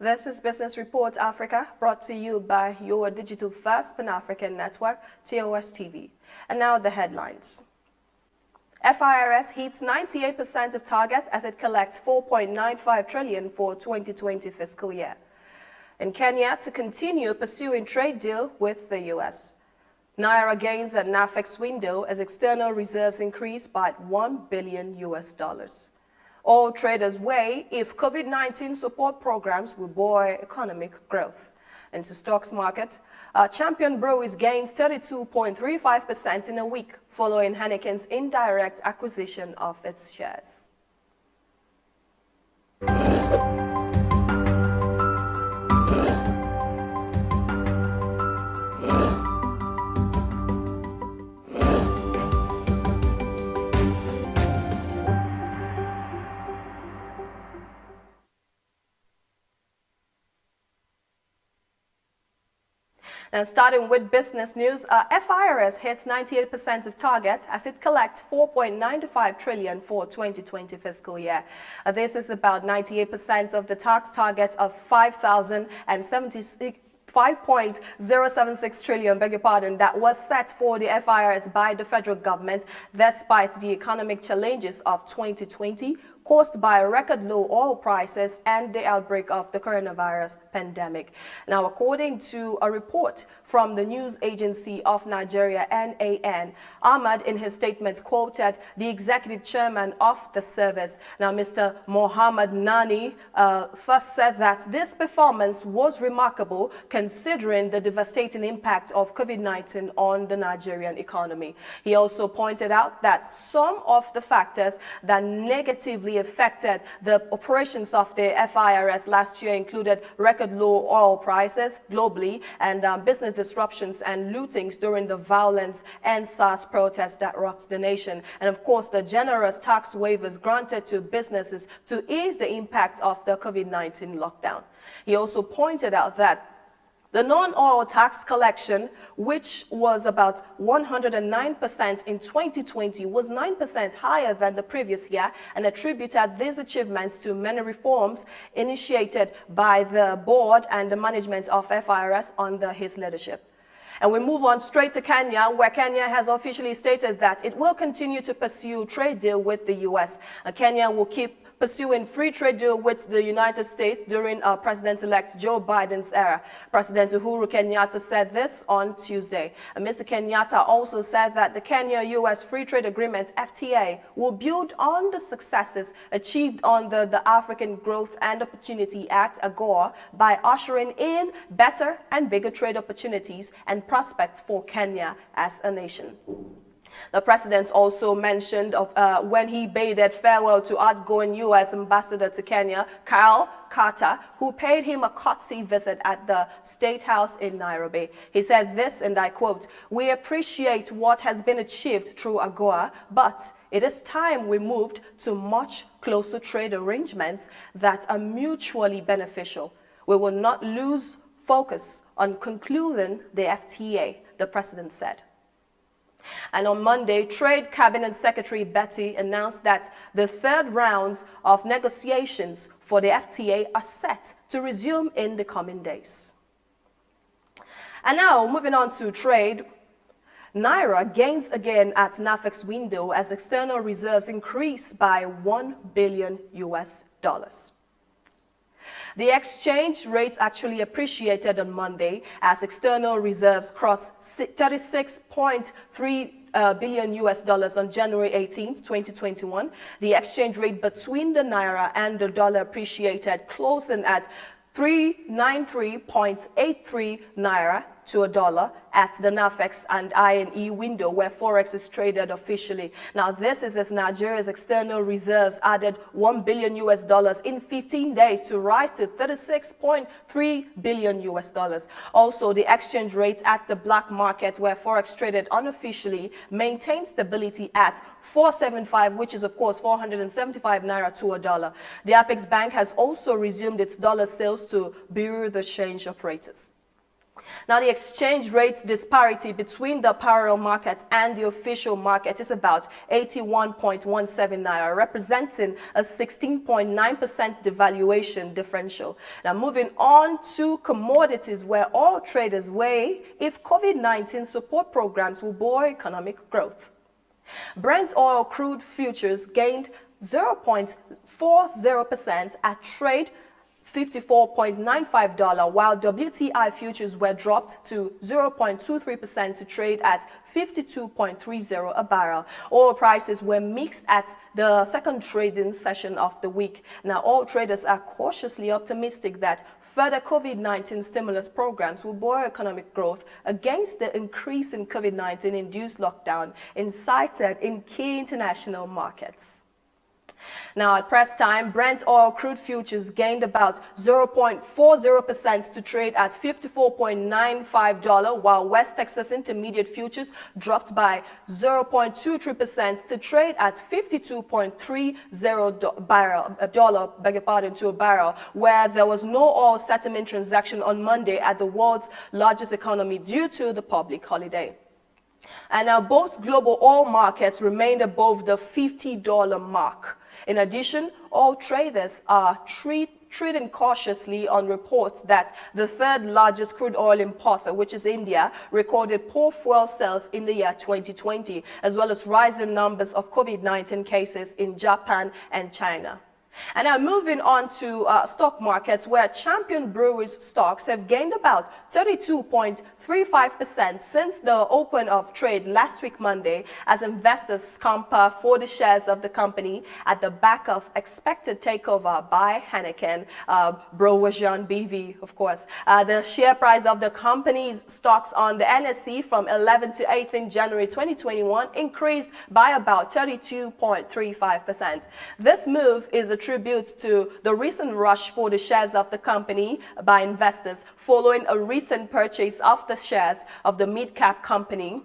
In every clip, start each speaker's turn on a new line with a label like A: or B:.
A: This is Business Report Africa, brought to you by your digital first Pan-African network, TOS TV. And now the headlines. FIRS hits 98% of target as it collects 4.95 trillion for 2020 fiscal year. In Kenya, to continue pursuing trade deal with the US. Naira gains at NAFEX window as external reserves increase by $1 billion. All traders weigh if COVID-19 support programs will buoy economic growth. Into stocks market, Champion Breweries gains 32.35% in a week following Heineken's indirect acquisition of its shares. Now, starting with business news, FIRS hits 98% of target as it collects 4.95 trillion for 2020 fiscal year. This is about 98% of the tax target of 5.076 trillion, that was set for the FIRS by the federal government, despite the economic challenges of 2020 caused by record low oil prices and the outbreak of the coronavirus pandemic. Now, according to a report from the news agency of Nigeria, NAN, Ahmad in his statement quoted the executive chairman of the service. Now, Mr. Mohammed Nani first said that this performance was remarkable considering the devastating impact of COVID-19 on the Nigerian economy. He also pointed out that some of the factors that negatively affected the operations of the FIRS last year included record low oil prices globally and business disruptions and lootings during the violence and SARS protests that rocked the nation. And of course, the generous tax waivers granted to businesses to ease the impact of the COVID-19 lockdown. He also pointed out that the non-oil tax collection, which was about 109% in 2020, was 9% higher than the previous year, and attributed these achievements to many reforms initiated by the board and the management of FIRS under his leadership. And we move on straight to Kenya, where Kenya has officially stated that it will continue to pursue trade deal with the US. Kenya will keep pursuing free trade deal with the United States during President-elect Joe Biden's era. President Uhuru Kenyatta said this on Tuesday. Mr. Kenyatta also said that the Kenya-US Free Trade Agreement, FTA, will build on the successes achieved under the African Growth and Opportunity Act, AGOA, by ushering in better and bigger trade opportunities and prospects for Kenya as a nation. The president also mentioned when he bade farewell to outgoing U.S. ambassador to Kenya, Kyle Carter, who paid him a courtesy visit at the State House in Nairobi. He said this, and I quote, "We appreciate what has been achieved through AGOA, but it is time we moved to much closer trade arrangements that are mutually beneficial. We will not lose focus on concluding the FTA," the president said. And on Monday, Trade Cabinet Secretary Betty announced that the third rounds of negotiations for the FTA are set to resume in the coming days. And now, moving on to trade, Naira gains again at NAFEX window as external reserves increase by $1 billion. The exchange rate actually appreciated on Monday as external reserves crossed $36.3 billion on January 18, 2021. The exchange rate between the Naira and the dollar appreciated, closing at 393.83 Naira to a dollar at the NAFEX and INE window where Forex is traded officially. Now, this is as Nigeria's external reserves added $1 billion in 15 days to rise to $36.3 billion. Also, the exchange rate at the black market where Forex traded unofficially maintained stability at 475, which is of course 475 Naira to a dollar. The Apex Bank has also resumed its dollar sales to Bureau de Change operators. Now, the exchange rate disparity between the parallel market and the official market is about 81.17 naira, representing a 16.9% devaluation differential. Now, moving on to commodities, where all traders weigh if COVID-19 support programs will buoy economic growth. Brent oil crude futures gained 0.40% at trade $54.95, while WTI futures were dropped to 0.23% to trade at 52.30 a barrel. Oil prices were mixed at the second trading session of the week. Now, all traders are cautiously optimistic that further COVID-19 stimulus programs will buoy economic growth against the increase in COVID-19 induced lockdown incited in key international markets. Now, at press time, Brent oil crude futures gained about 0.40% to trade at $54.95, while West Texas Intermediate futures dropped by 0.23% to trade at $52.30 to a barrel, where there was no oil settlement transaction on Monday at the world's largest economy due to the public holiday. And now both global oil markets remained above the $50 mark. In addition, all traders are treating cautiously on reports that the third largest crude oil importer, which is India, recorded poor fuel sales in the year 2020, as well as rising numbers of COVID-19 cases in Japan and China. And now moving on to stock markets, where Champion Breweries stocks have gained about 32.35% since the open of trade last week Monday, as investors scamper for the shares of the company at the back of expected takeover by Heineken, Breweries BV, of course. The share price of the company's stocks on the NSE from 11th to 8th in January 2021 increased by about 32.35%. This move is attribute to the recent rush for the shares of the company by investors following a recent purchase of the shares of the mid-cap company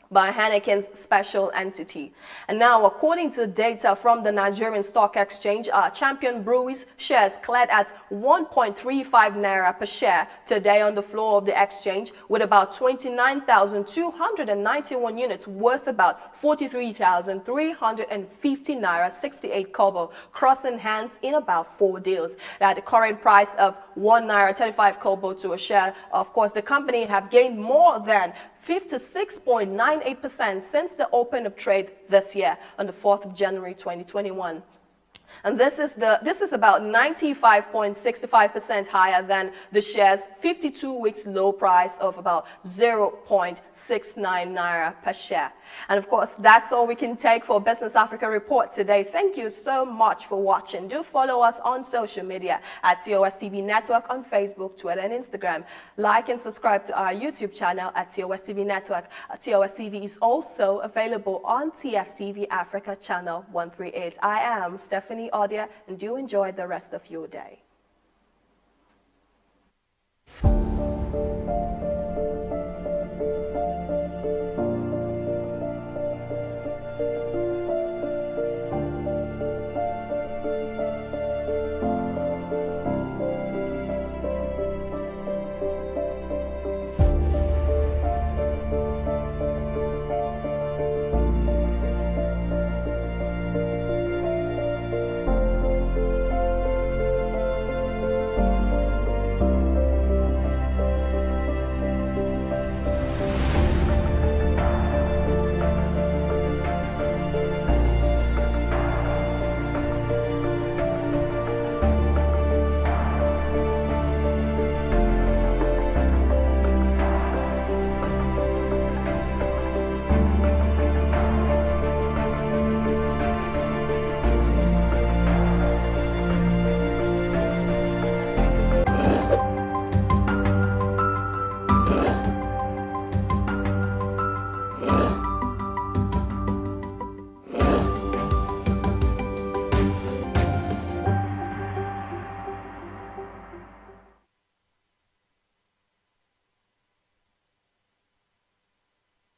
A: by Heineken's special entity. And now, according to data from the Nigerian Stock Exchange, Champion Breweries shares cleared at 1.35 naira per share today on the floor of the exchange, with about 29,291 units worth about 43,350 naira 68 kobo crossing hands in about 4 deals. At the current price of 1 naira 35 kobo to a share, of course, the company have gained more than 56.98% since the open of trade this year on the 4th of January 2021. And this is about 95.65% higher than the share's 52 weeks low price of about 0.69 naira per share. And of course, that's all we can take for Business Africa Report today. Thank you so much for watching. Do follow us on social media at TOS TV Network on Facebook, Twitter, and Instagram. Like and subscribe to our YouTube channel at TOS TV Network. TOS TV is also available on TSTV Africa channel 138. I am Stephanie Odia, and do enjoy the rest of your day.